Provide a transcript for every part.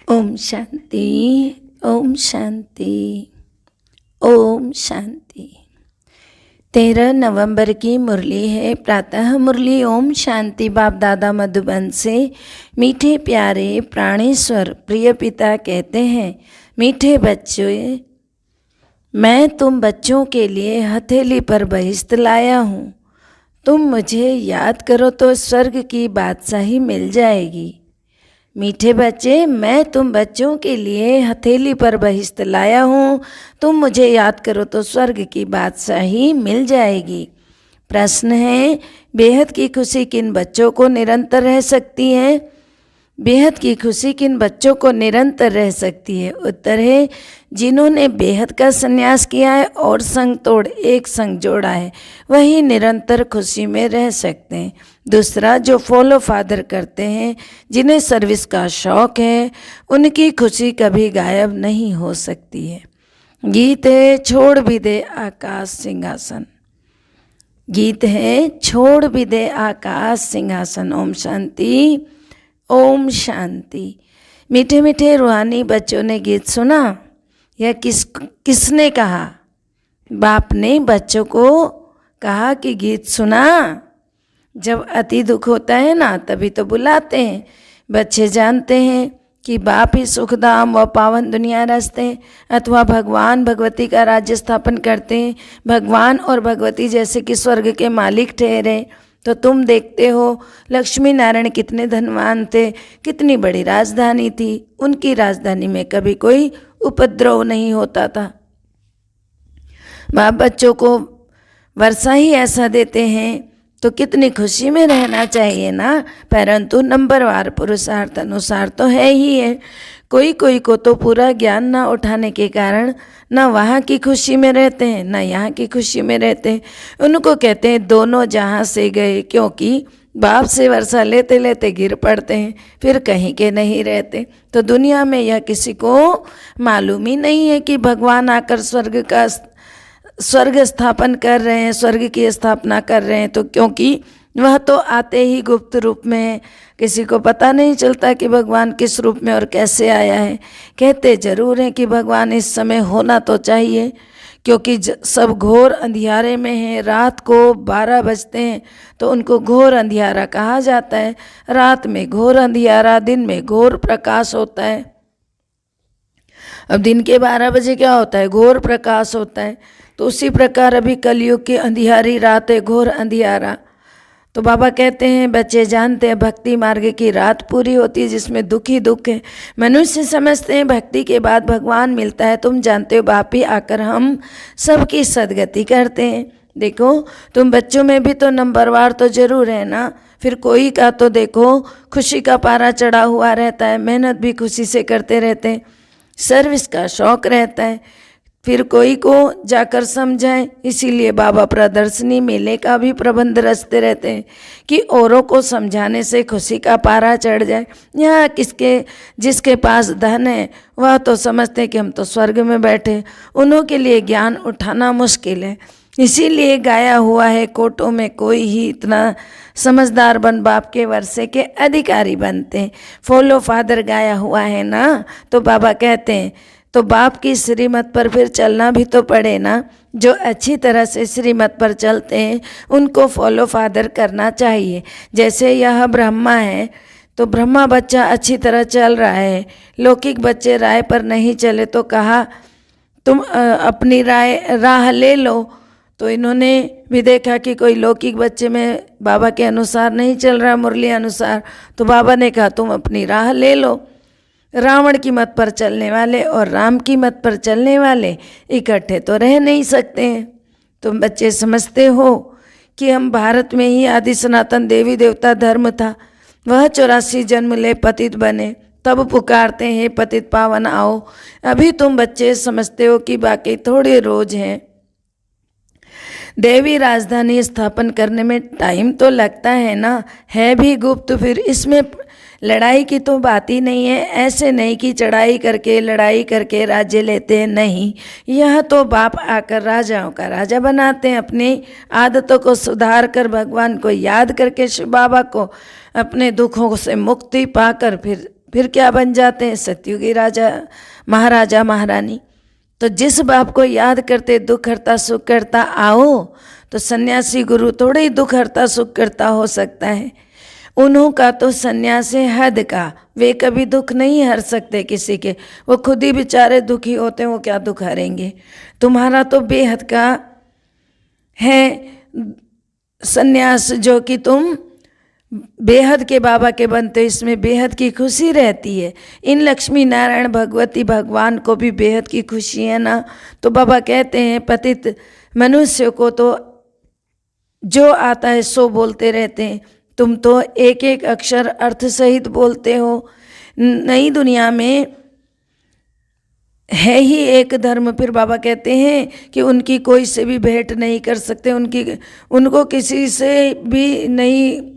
ओम शांति, ओम शांति, ओम शांति। 13 नवंबर की मुरली है। प्रातः मुरली ओम शांति बाप दादा मधुबन से। मीठे प्यारे प्राणेश्वर प्रिय पिता कहते हैं, मीठे बच्चों, मैं तुम बच्चों के लिए हथेली पर बहिश्त लाया हूँ। तुम मुझे याद करो तो स्वर्ग की बादशाही मिल जाएगी। मीठे बच्चे, मैं तुम बच्चों के लिए हथेली पर बहिश्त लाया हूँ। तुम मुझे याद करो तो स्वर्ग की बादशाही मिल जाएगी। प्रश्न है, बेहद की खुशी किन बच्चों को निरंतर रह सकती है? बेहद की खुशी किन बच्चों को निरंतर रह सकती है? उत्तर है, जिन्होंने बेहद का संन्यास किया है और संग तोड़ एक संग जोड़ा है, वही निरंतर खुशी में रह सकते हैं। दूसरा, जो फॉलो फादर करते हैं, जिन्हें सर्विस का शौक है, उनकी खुशी कभी गायब नहीं हो सकती है। गीत है, छोड़ भी दे आकाश सिंहासन। गीत है, छोड़ भी दे आकाश सिंहासन। ओम शांति, ओम शांति। मीठे मीठे रूहानी बच्चों ने गीत सुना? यह किसने कहा? बाप ने बच्चों को कहा कि गीत सुना। जब अति दुख होता है ना, तभी तो बुलाते हैं। बच्चे जानते हैं कि बाप ही सुखधाम व पावन दुनिया रचते हैं, अथवा भगवान भगवती का राज्य स्थापन करते हैं। भगवान और भगवती जैसे कि स्वर्ग के मालिक ठहरे। तो तुम देखते हो लक्ष्मी नारायण कितने धनवान थे, कितनी बड़ी राजधानी थी। उनकी राजधानी में कभी कोई उपद्रव नहीं होता था। बाप बच्चों को वर्षा ही ऐसा देते हैं तो कितनी खुशी में रहना चाहिए ना। परंतु नंबरवार पुरुषार्थ अनुसार तो है ही है। कोई को तो पूरा ज्ञान ना उठाने के कारण ना वहाँ की खुशी में रहते हैं, ना यहाँ की खुशी में रहते हैं। उनको कहते हैं दोनों जहाँ से गए, क्योंकि बाप से वर्षा लेते लेते गिर पड़ते हैं, फिर कहीं के नहीं रहते। तो दुनिया में यह किसी को मालूम ही नहीं है कि भगवान आकर स्वर्ग स्थापन कर रहे हैं, स्वर्ग की स्थापना कर रहे हैं। तो क्योंकि वह तो आते ही गुप्त रूप में है, किसी को पता नहीं चलता कि भगवान किस रूप में और कैसे आया है। कहते जरूर हैं कि भगवान इस समय होना तो चाहिए, क्योंकि सब घोर अंधियारे में हैं। रात को 12 बजते हैं तो उनको घोर अंधियारा कहा जाता है। रात में घोर अंधियारा, दिन में घोर प्रकाश होता है। अब दिन के 12 बजे क्या होता है? घोर प्रकाश होता है। तो उसी प्रकार अभी कलयुग की अंधियारी रात है, घोर अंधियारा। तो बाबा कहते हैं, बच्चे जानते हैं भक्ति मार्ग की रात पूरी होती है जिसमें दुख ही दुख है। मनुष्य समझते हैं भक्ति के बाद भगवान मिलता है। तुम जानते हो बाप ही आकर हम सबकी सदगति करते हैं। देखो, तुम बच्चों में भी तो नंबरवार तो जरूर है ना। फिर कोई का तो देखो खुशी का पारा चढ़ा हुआ रहता है, मेहनत भी खुशी से करते रहते हैं, सर्विस का शौक रहता है। फिर कोई को जाकर समझाएं। इसीलिए बाबा प्रदर्शनी मेले का भी प्रबंध रचते रहते हैं कि औरों को समझाने से खुशी का पारा चढ़ जाए। यहाँ जिसके पास धन है वह तो समझते हैं कि हम तो स्वर्ग में बैठे, उन्हों के लिए ज्ञान उठाना मुश्किल है। इसीलिए गाया हुआ है, कोटों में कोई ही इतना समझदार बन बाप के वर्षे के अधिकारी बनते हैं। फॉलो फादर गाया हुआ है ना। तो बाबा कहते हैं तो बाप की श्रीमत पर फिर चलना भी तो पड़े ना। जो अच्छी तरह से श्रीमत पर चलते हैं उनको फॉलो फादर करना चाहिए। जैसे यह ब्रह्मा है तो ब्रह्मा बच्चा अच्छी तरह चल रहा है। लौकिक बच्चे राह पर नहीं चले तो कहा तुम अपनी राह ले लो। तो इन्होंने भी देखा कि कोई लौकिक बच्चे में बाबा के अनुसार नहीं चल रहा, मुरली अनुसार। तो बाबा ने कहा तुम अपनी राह ले लो। रावण की मत पर चलने वाले और राम की मत पर चलने वाले इकट्ठे तो रह नहीं सकते हैं। तुम बच्चे समझते हो कि हम भारत में ही आदि सनातन देवी देवता धर्म था। वह 84 जन्म ले पतित बने, तब पुकारते हैं पतित पावन आओ। अभी तुम बच्चे समझते हो कि बाकी थोड़े रोज हैं। देवी राजधानी स्थापन करने में टाइम तो लगता है ना, है भी गुप्त। फिर इसमें लड़ाई की तो बात ही नहीं है। ऐसे नहीं कि चढ़ाई करके लड़ाई करके राज्य लेते हैं, नहीं। यह तो बाप आकर राजाओं का राजा बनाते हैं। अपनी आदतों को सुधार कर, भगवान को याद करके, शिव बाबा को अपने दुखों से मुक्ति पाकर फिर फिर क्या बन जाते हैं? सतयुगी राजा महाराजा महारानी। तो जिस बाप को याद करते दुख हरता सुख करता आओ, तो सन्यासी गुरु थोड़े ही दुख हरता सुख करता हो सकता है। उन्हों का तो सन्यास है हद का, वे कभी दुख नहीं हर सकते किसी के, वो खुद ही बेचारे दुखी होते हैं, वो क्या दुख हरेंगे। तुम्हारा तो बेहद का है सन्यास, जो कि तुम बेहद के बाबा के बनते हो, इसमें बेहद की खुशी रहती है। इन लक्ष्मी नारायण भगवती भगवान को भी बेहद की खुशी है ना। तो बाबा कहते हैं पतित मनुष्य को तो जो आता है सो बोलते रहते हैं, तुम तो एक एक अक्षर अर्थ सहित बोलते हो। नई दुनिया में है ही एक धर्म। फिर बाबा कहते हैं कि उनकी कोई से भी भेंट नहीं कर सकते, उनको किसी से भी नहीं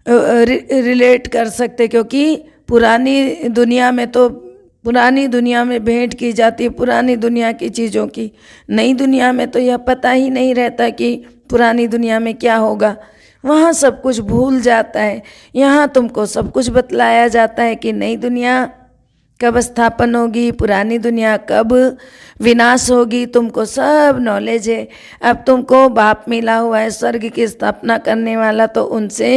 रिलेट कर सकते, क्योंकि पुरानी दुनिया में भेंट की जाती है पुरानी दुनिया की चीज़ों की। नई दुनिया में तो यह पता ही नहीं रहता कि पुरानी दुनिया में क्या होगा, वहाँ सब कुछ भूल जाता है। यहाँ तुमको सब कुछ बतलाया जाता है कि नई दुनिया कब स्थापन होगी, पुरानी दुनिया कब विनाश होगी, तुमको सब नॉलेज है। अब तुमको बाप मिला हुआ है स्वर्ग की स्थापना करने वाला, तो उनसे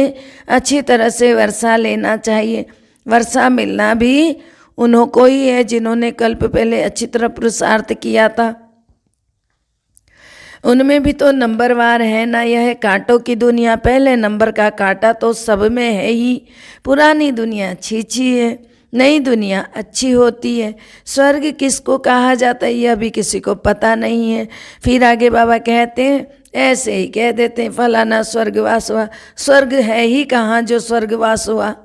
अच्छी तरह से वर्षा लेना चाहिए। वर्षा मिलना भी उन्हों को ही है जिन्होंने कल्प पहले अच्छी तरह पुरुषार्थ किया था। उनमें भी तो नंबरवार है ना। यह कांटों की दुनिया, पहले नंबर का कांटा तो सब में है ही। पुरानी दुनिया अच्छी है, नई दुनिया अच्छी होती है। स्वर्ग किसको कहा जाता है यह भी किसी को पता नहीं है। फिर आगे बाबा कहते हैं, ऐसे ही कह देते हैं फलाना स्वर्गवास हुआ। स्वर्ग है ही कहाँ जो स्वर्गवास हुआ,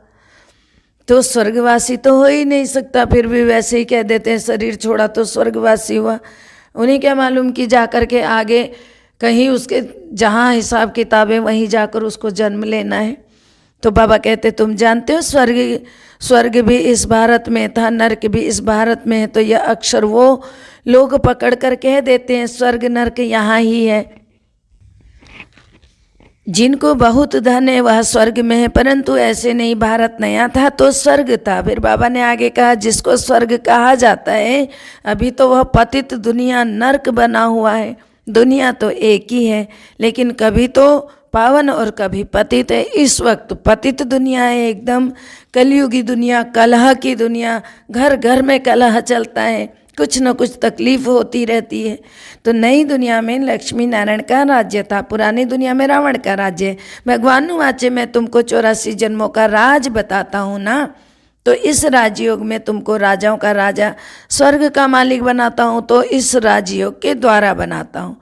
तो स्वर्गवासी तो हो ही नहीं सकता। फिर भी वैसे ही कह देते हैं शरीर छोड़ा तो स्वर्गवासी हुआ। उन्हें क्या मालूम कि जाकर के आगे कहीं उसके जहाँ हिसाब किताबें वहीं जाकर उसको जन्म लेना है। तो बाबा कहते तुम जानते हो स्वर्ग भी इस भारत में था, नरक भी इस भारत में है। तो यह अक्षर वो लोग पकड़ कर कह देते हैं स्वर्ग नरक यहाँ ही है। जिनको बहुत धन है वह स्वर्ग में है, परंतु ऐसे नहीं। भारत नया था तो स्वर्ग था। फिर बाबा ने आगे कहा जिसको स्वर्ग कहा जाता है अभी तो वह पतित दुनिया नरक बना हुआ है। दुनिया तो एक ही है, लेकिन कभी तो पावन और कभी पतित है। इस वक्त पतित दुनिया है एकदम, कलयुगी दुनिया, कलह की दुनिया, घर घर में कलह चलता है, कुछ न कुछ तकलीफ होती रहती है। तो नई दुनिया में लक्ष्मी नारायण का राज्य था, पुरानी दुनिया में रावण का राज्य है। भगवान वाचे मैं तुमको 84 जन्मों का राज बताता हूँ ना, तो इस राजयोग में तुमको राजाओं का राजा स्वर्ग का मालिक बनाता हूँ, तो इस राजयोग के द्वारा बनाता हूँ।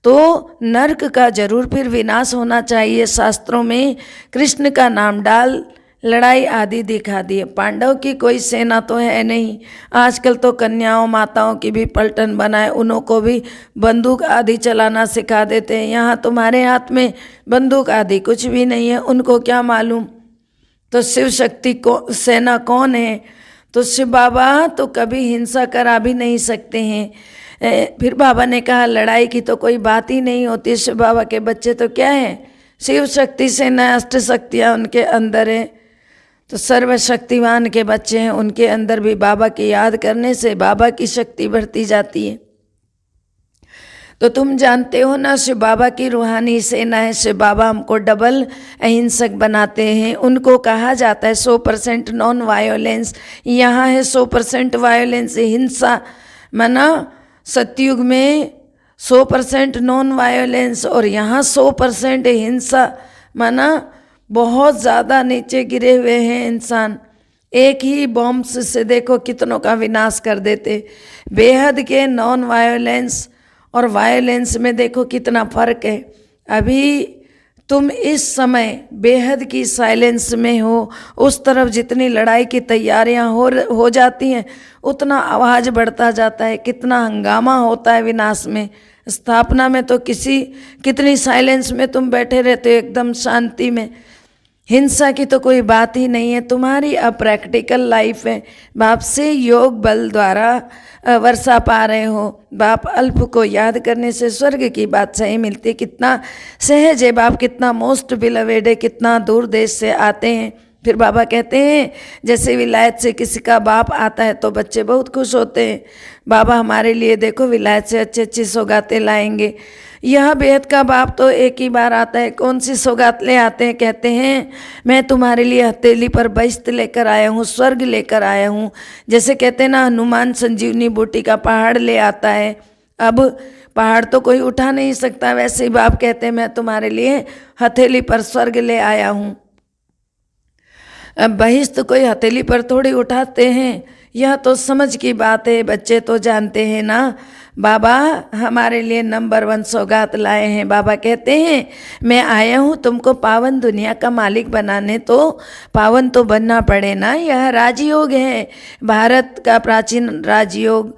तो नरक का जरूर फिर विनाश होना चाहिए। शास्त्रों में कृष्ण का नाम डाल लड़ाई आदि दिखा दिए। पांडव की कोई सेना तो है नहीं। आजकल तो कन्याओं माताओं की भी पलटन बनाए, उन्हों को भी बंदूक आदि चलाना सिखा देते हैं। यहाँ तुम्हारे हाथ में बंदूक आदि कुछ भी नहीं है, उनको क्या मालूम। तो शिव शक्ति को सेना कौन है? तो शिव बाबा तो कभी हिंसा करा भी नहीं सकते हैं। फिर बाबा ने कहा लड़ाई की तो कोई बात ही नहीं होती। शिव बाबा के बच्चे तो क्या है, शिव शक्ति से न अष्ट शक्तियाँ उनके अंदर है। तो सर्वशक्तिवान के बच्चे हैं, उनके अंदर भी बाबा की याद करने से बाबा की शक्ति बढ़ती जाती है। तो तुम जानते हो ना शिव बाबा की रूहानी सेना है। शिव बाबा हमको डबल अहिंसक बनाते हैं। उनको कहा जाता है 100% नॉन वायोलेंस। यहाँ है 100% वायोलेंस, हिंसा। माना सतयुग में 100% नॉन वायोलेंस और यहाँ 100% हिंसा। माना बहुत ज़्यादा नीचे गिरे हुए हैं इंसान। एक ही बॉम्ब से देखो कितनों का विनाश कर देते। बेहद के नॉन वायोलेंस और वायोलेंस में देखो कितना फर्क है। अभी तुम इस समय बेहद की साइलेंस में हो, उस तरफ जितनी लड़ाई की तैयारियां हो जाती हैं उतना आवाज़ बढ़ता जाता है, कितना हंगामा होता है विनाश में। स्थापना में तो कितनी साइलेंस में तुम बैठे रहते हो, एकदम शांति में। हिंसा की तो कोई बात ही नहीं है। तुम्हारी अप्रैक्टिकल लाइफ है। बाप से योग बल द्वारा वर्षा पा रहे हो। बाप अल्प को याद करने से स्वर्ग की बात सही मिलती। कितना सहज है बाप, कितना मोस्ट बिलवेड है, कितना दूर देश से आते हैं। फिर बाबा कहते हैं जैसे विलायत से किसी का बाप आता है तो बच्चे बहुत खुश होते हैं, बाबा हमारे लिए देखो विलायत से अच्छी अच्छी सौगातें लाएंगे। यह बेहद का बाप तो एक ही बार आता है, कौन सी सौगात ले आते हैं, कहते हैं मैं तुम्हारे लिए हथेली पर बहिश्त लेकर आया हूँ, स्वर्ग लेकर आया हूँ। जैसे कहते हैं ना हनुमान संजीवनी बूटी का पहाड़ ले आता है, अब पहाड़ तो कोई उठा नहीं सकता, वैसे ही बाप कहते हैं मैं तुम्हारे लिए हथेली पर स्वर्ग ले आया हूँ। अब बहिश्त कोई हथेली पर थोड़ी उठाते हैं, यह तो समझ की बात है, बच्चे तो जानते हैं ना। बाबा हमारे लिए नंबर 1 सौगात लाए हैं। बाबा कहते हैं मैं आया हूँ तुमको पावन दुनिया का मालिक बनाने, तो पावन तो बनना पड़े ना। यह राजयोग है, भारत का प्राचीन राजयोग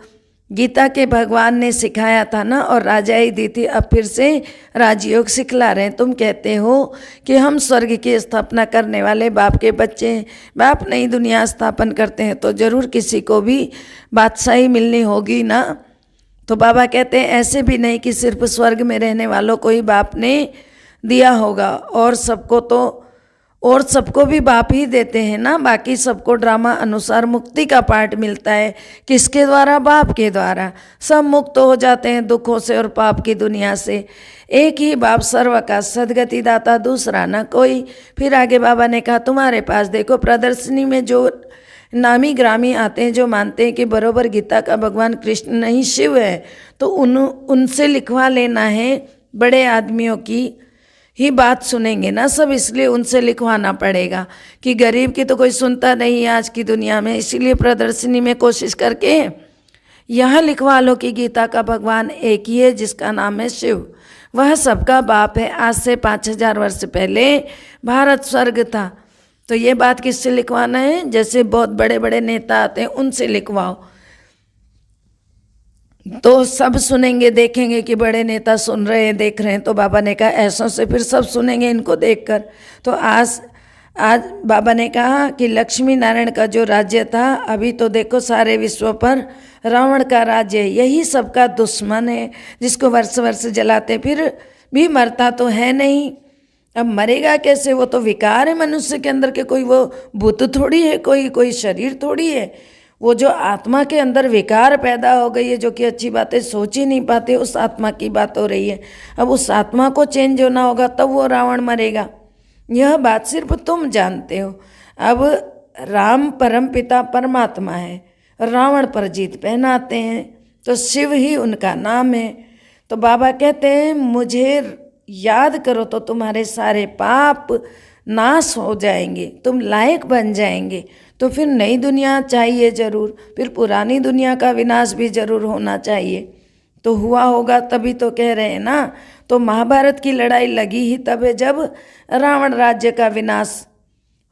गीता के भगवान ने सिखाया था ना, और राजाई दी थी, अब फिर से राजयोग सिखला रहे हैं। तुम कहते हो कि हम स्वर्ग की स्थापना करने वाले बाप के बच्चे हैं, बाप नई दुनिया स्थापन करते हैं तो जरूर किसी को भी बादशाही मिलनी होगी ना। तो बाबा कहते हैं ऐसे भी नहीं कि सिर्फ स्वर्ग में रहने वालों को ही बाप ने दिया होगा, और सबको भी बाप ही देते हैं ना। बाकी सबको ड्रामा अनुसार मुक्ति का पार्ट मिलता है, किसके द्वारा? बाप के द्वारा। सब मुक्त हो जाते हैं दुखों से और पाप की दुनिया से। एक ही बाप सर्व का सदगति दाता, दूसरा ना कोई। फिर आगे बाबा ने कहा तुम्हारे पास देखो प्रदर्शनी में जो नामी ग्रामी आते हैं, जो मानते हैं कि बरोबर गीता का भगवान कृष्ण नहीं शिव है, तो उनसे लिखवा लेना है। बड़े आदमियों की ही बात सुनेंगे ना सब, इसलिए उनसे लिखवाना पड़ेगा कि गरीब की तो कोई सुनता नहीं है आज की दुनिया में। इसीलिए प्रदर्शनी में कोशिश करके यहाँ लिखवा लो कि गीता का भगवान एक ही है जिसका नाम है शिव, वह सबका बाप है। आज से 5000 वर्ष पहले भारत स्वर्ग था। तो ये बात किससे लिखवाना है? जैसे बहुत बड़े बड़े नेता आते हैं उनसे लिखवाओ, तो सब सुनेंगे, देखेंगे कि बड़े नेता सुन रहे हैं, देख रहे हैं। तो बाबा ने कहा ऐसों से फिर सब सुनेंगे इनको देखकर। तो आज बाबा ने कहा कि लक्ष्मी नारायण का जो राज्य था, अभी तो देखो सारे विश्व पर रावण का राज्य है, यही सबका दुश्मन है जिसको वर्ष वर्ष जलाते, फिर भी मरता तो है नहीं। अब मरेगा कैसे? वो तो विकार है मनुष्य के अंदर के, कोई वो भूत थोड़ी है, कोई शरीर थोड़ी है। वो जो आत्मा के अंदर विकार पैदा हो गई है, जो कि अच्छी बातें सोच ही नहीं पाते, उस आत्मा की बात हो रही है। अब उस आत्मा को चेंज होना होगा तब वो रावण मरेगा। यह बात सिर्फ तुम जानते हो। अब राम परम पिता परमात्मा है, रावण पर जीत पहनाते हैं, तो शिव ही उनका नाम है। तो बाबा कहते हैं मुझे याद करो तो तुम्हारे सारे पाप नाश हो जाएंगे, तुम लायक बन जाएंगे। तो फिर नई दुनिया चाहिए जरूर, फिर पुरानी दुनिया का विनाश भी जरूर होना चाहिए। तो हुआ होगा तभी तो कह रहे हैं ना। तो महाभारत की लड़ाई लगी ही तब है जब रावण राज्य का विनाश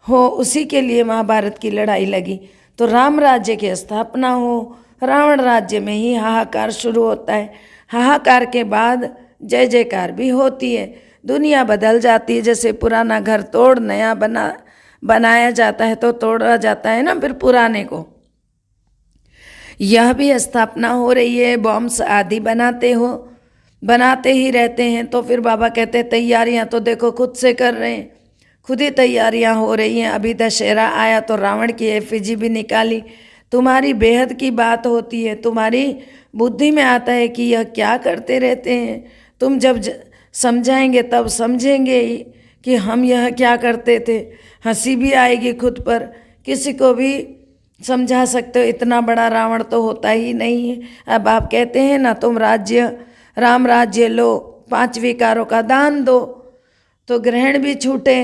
हो, उसी के लिए महाभारत की लड़ाई लगी। तो राम राज्य की स्थापना हो, रावण राज्य में ही हाहाकार शुरू होता है। हाहाकार के बाद जय जयकार भी होती है, दुनिया बदल जाती है। जैसे पुराना घर तोड़ नया बनाया जाता है, तो तोड़ा जाता है ना फिर पुराने को। यह भी स्थापना हो रही है, बॉम्ब्स आदि बनाते ही रहते हैं। तो फिर बाबा कहते हैं तैयारियां तो देखो खुद से कर रहे हैं, खुद ही तैयारियां हो रही हैं। अभी दशहरा आया तो रावण की एफिजी भी निकाली। तुम्हारी बेहद की बात होती है, तुम्हारी बुद्धि में आता है कि यह क्या करते रहते हैं। तुम जब समझाएंगे तब समझेंगे कि हम यह क्या करते थे। हंसी भी आएगी खुद पर, किसी को भी समझा सकते हो, इतना बड़ा रावण तो होता ही नहीं है। अब आप कहते हैं ना तुम राम राज्य लो, 5 विकारों का दान दो तो ग्रहण भी छूटे।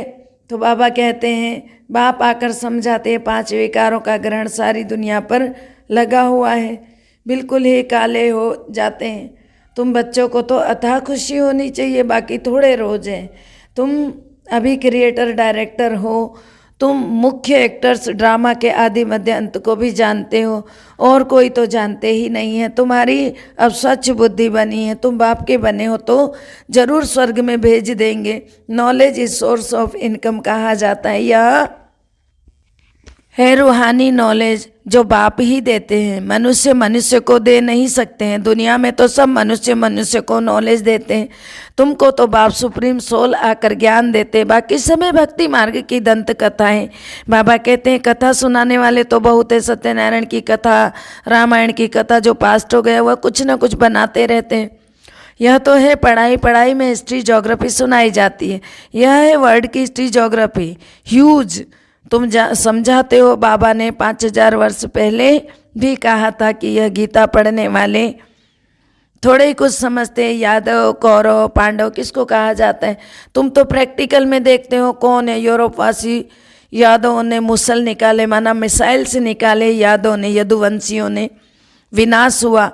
तो बाबा कहते हैं, बाप आकर समझाते हैं 5 विकारों का ग्रहण सारी दुनिया पर लगा हुआ है, बिल्कुल ही काले हो जाते हैं। तुम बच्चों को तो अथाह खुशी होनी चाहिए, बाकी थोड़े रोज हैं। तुम अभी क्रिएटर डायरेक्टर हो, तुम मुख्य एक्टर्स ड्रामा के आदि मध्य अंत को भी जानते हो, और कोई तो जानते ही नहीं है। तुम्हारी अब स्वच्छ बुद्धि बनी है, तुम बाप के बने हो तो जरूर स्वर्ग में भेज देंगे। Knowledge is source of income कहा जाता है। है रूहानी नॉलेज जो बाप ही देते हैं, मनुष्य मनुष्य को दे नहीं सकते हैं। दुनिया में तो सब मनुष्य मनुष्य को नॉलेज देते हैं, तुमको तो बाप सुप्रीम सोल आकर ज्ञान देते। बाकी समय भक्ति मार्ग की दंत कथाएं। बाबा कहते हैं कथा सुनाने वाले तो बहुत है, सत्यनारायण की कथा, रामायण की कथा, जो पास्ट हो गया वह कुछ ना कुछ बनाते रहते हैं। यह तो है पढ़ाई, पढ़ाई में हिस्ट्री ज्योग्राफी सुनाई जाती है। यह है वर्ल्ड की हिस्ट्री ज्योग्राफी, ह्यूज। तुम समझाते हो, बाबा ने 5000 वर्ष पहले भी कहा था कि यह गीता पढ़ने वाले थोड़े ही कुछ समझते हैं। यादव, कौरव, पांडव किसको कहा जाता है? तुम तो प्रैक्टिकल में देखते हो कौन है यूरोपवासी। यादवों ने मुसल निकाले, माना मिसाइल से निकाले। यादव ने, यदुवंशियों ने। विनाश हुआ,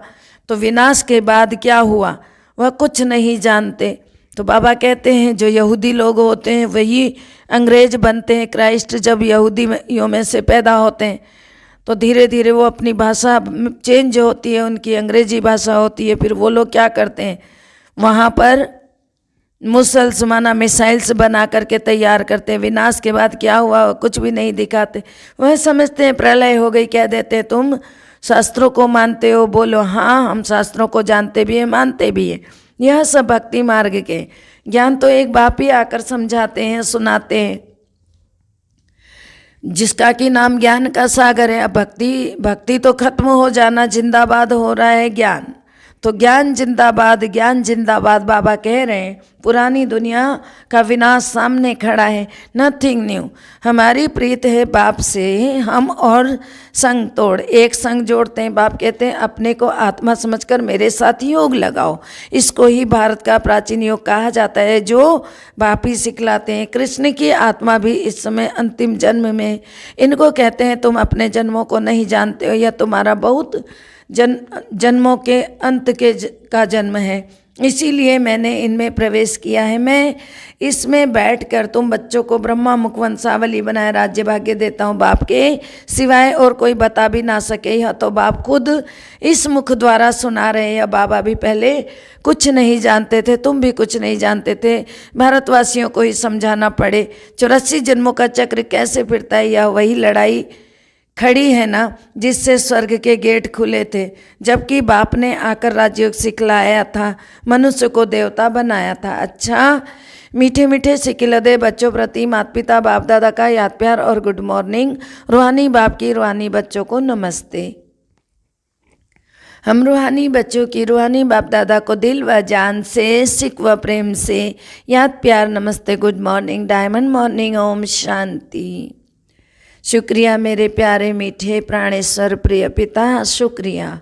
तो विनाश के बाद क्या हुआ वह कुछ नहीं जानते। तो बाबा कहते हैं जो यहूदी लोग होते हैं वही अंग्रेज बनते हैं। क्राइस्ट जब यहूदियों में से पैदा होते हैं तो धीरे धीरे वो अपनी भाषा चेंज होती है, उनकी अंग्रेजी भाषा होती है। फिर वो लोग क्या करते हैं, वहाँ पर मुसलमाना मिसाइल्स बना करके तैयार करते हैं। विनाश के बाद क्या हुआ कुछ भी नहीं दिखाते। वह समझते हैं प्रलय हो गई। कह देते हैं तुम शास्त्रों को मानते हो? बोलो हाँ, हम शास्त्रों को जानते भी हैं, मानते भी हैं। यह सब भक्ति मार्ग के ज्ञान तो एक बाप ही आकर समझाते हैं, सुनाते हैं, जिसका कि नाम ज्ञान का सागर है। अब भक्ति तो खत्म हो जाना, जिंदाबाद हो रहा है ज्ञान। तो ज्ञान जिंदाबाद, ज्ञान जिंदाबाद बाबा कह रहे हैं। पुरानी दुनिया का विनाश सामने खड़ा है, नथिंग न्यू। हमारी प्रीत है बाप से, हम और संग तोड़, एक संग जोड़ते हैं। बाप कहते हैं अपने को आत्मा समझकर मेरे साथ योग लगाओ। इसको ही भारत का प्राचीन योग कहा जाता है, जो बाप ही सिखलाते हैं। कृष्ण की आत्मा भी इस समय अंतिम जन्म में, इनको कहते हैं तुम अपने जन्मों को नहीं जानते हो, यह तुम्हारा बहुत जन्मों के अंत का जन्म है, इसीलिए मैंने इनमें प्रवेश किया है। मैं इसमें बैठकर तुम बच्चों को ब्रह्मा मुख वंशावली बनाए राज्य भाग्य देता हूँ। बाप के सिवाय और कोई बता भी ना सके। यह तो बाप खुद इस मुख द्वारा सुना रहे हैं। बाबा भी पहले कुछ नहीं जानते थे, तुम भी कुछ नहीं जानते थे। भारतवासियों को ही समझाना पड़े 84 जन्मों का चक्र कैसे फिरता है। यह वही लड़ाई खड़ी है ना जिससे स्वर्ग के गेट खुले थे। जबकि बाप ने आकर राजयोग सिखलाया था, मनुष्य को देवता बनाया था। अच्छा, मीठे मीठे सिकिलदे बच्चों प्रति माता पिता बाप दादा का याद प्यार और गुड मॉर्निंग। रूहानी बाप की रूहानी बच्चों को नमस्ते। हम रूहानी बच्चों की रूहानी बाप दादा को दिल व जान से, सिख व प्रेम से याद प्यार नमस्ते, good morning, diamond morning, Om Shanti. शुक्रिया मेरे प्यारे मीठे प्राणेश्वर प्रिय पिता, शुक्रिया।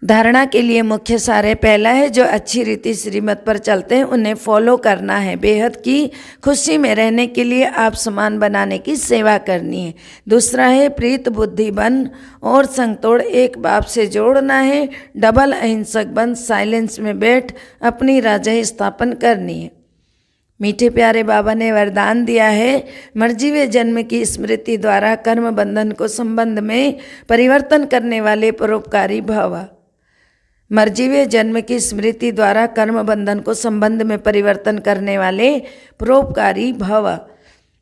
धारणा के लिए मुख्य सारे पहला है जो अच्छी रीति श्रीमत पर चलते हैं उन्हें फॉलो करना है। बेहद की खुशी में रहने के लिए आप समान बनाने की सेवा करनी है। दूसरा है प्रीत बुद्धि बन और संगतोड़ एक बाप से जोड़ना है। डबल अहिंसक बन साइलेंस में बैठ अपनी राजय स्थापन करनी है। मीठे प्यारे बाबा ने वरदान दिया है मर्जीवे जन्म की स्मृति द्वारा कर्म बंधन को संबंध में परिवर्तन करने वाले परोपकारी भव। मर्जीवे जन्म की स्मृति द्वारा कर्म बंधन को संबंध में परिवर्तन करने वाले परोपकारी भव।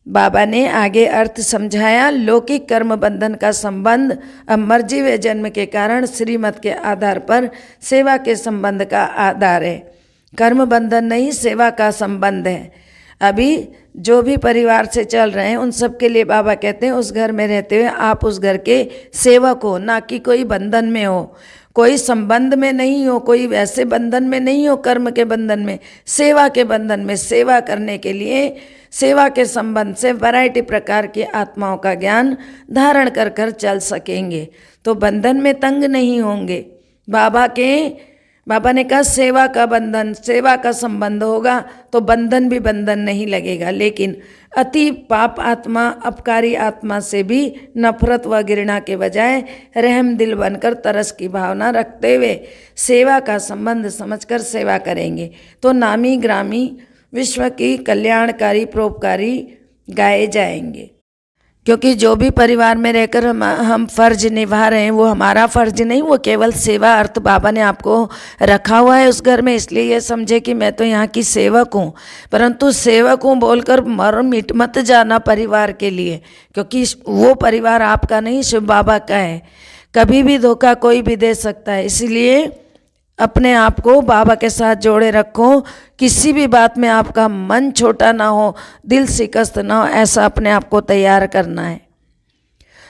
बाबा ने आगे अर्थ समझाया। लौकिक कर्म बंधन का संबंध अब मर्जीवे जन्म के कारण श्रीमत के आधार पर सेवा के संबंध का आधार है। कर्म बंधन नहीं, सेवा का संबंध है। अभी जो भी परिवार से चल रहे हैं उन सब के लिए बाबा कहते हैं उस घर में रहते हुए आप उस घर के सेवक हो, ना कि कोई बंधन में हो, कोई संबंध में नहीं हो, कोई वैसे बंधन में नहीं हो, कर्म के बंधन में, सेवा के बंधन में। सेवा करने के लिए सेवा के संबंध से वैरायटी प्रकार की आत्माओं का ज्ञान धारण कर कर चल सकेंगे, तो बंधन में तंग नहीं होंगे। बाबा ने कहा सेवा का बंधन, सेवा का संबंध होगा तो बंधन भी बंधन नहीं लगेगा। लेकिन अति पाप आत्मा, अपकारी आत्मा से भी नफरत व घृणा के बजाय रहम दिल बनकर तरस की भावना रखते हुए सेवा का संबंध समझकर सेवा करेंगे तो नामी ग्रामी विश्व की कल्याणकारी परोपकारी गाए जाएंगे। क्योंकि जो भी परिवार में रहकर हम फर्ज निभा रहे हैं वो हमारा फर्ज नहीं, वो केवल सेवा अर्थ बाबा ने आपको रखा हुआ है उस घर में, इसलिए ये समझे कि मैं तो यहाँ की सेवक हूँ। परंतु सेवक हूँ बोलकर मर मिट मत जाना परिवार के लिए, क्योंकि वो परिवार आपका नहीं, शिव बाबा का है। कभी भी धोखा कोई भी दे सकता है, इसलिए अपने आप को बाबा के साथ जोड़े रखो। किसी भी बात में आपका मन छोटा ना हो, दिल शिकस्त ना हो, ऐसा अपने आप को तैयार करना है।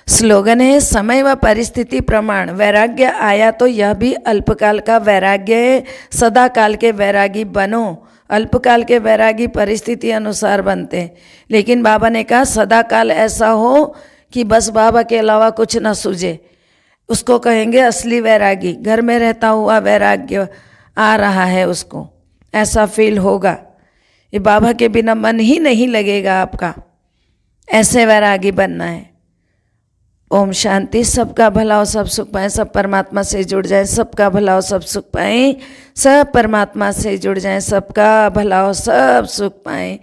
स्लोगन है समय व परिस्थिति प्रमाण वैराग्य आया तो यह भी अल्पकाल का वैराग्य है, सदा काल के वैरागी बनो। अल्पकाल के वैरागी परिस्थिति अनुसार बनते हैं, लेकिन बाबा ने कहा सदा काल ऐसा हो कि बस बाबा के अलावा कुछ ना सूझे, उसको कहेंगे असली वैरागी। घर में रहता हुआ वैराग्य आ रहा है उसको, ऐसा फील होगा। ये बाबा के बिना मन ही नहीं लगेगा आपका, ऐसे वैरागी बनना है। ओम शांति। सबका भला हो, सब सुख पाएं, सब परमात्मा से जुड़ जाएं। सबका भला हो, सब सुख पाएं, सब परमात्मा से जुड़ जाएं। सबका भला हो, सब सुख पाएं,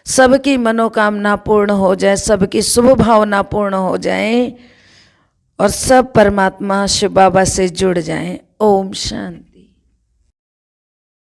सबकी मनोकामना पूर्ण हो जाए, सबकी शुभ भावना पूर्ण हो जाए और सब परमात्मा शिव बाबा से जुड़ जाएं। ओम शांति।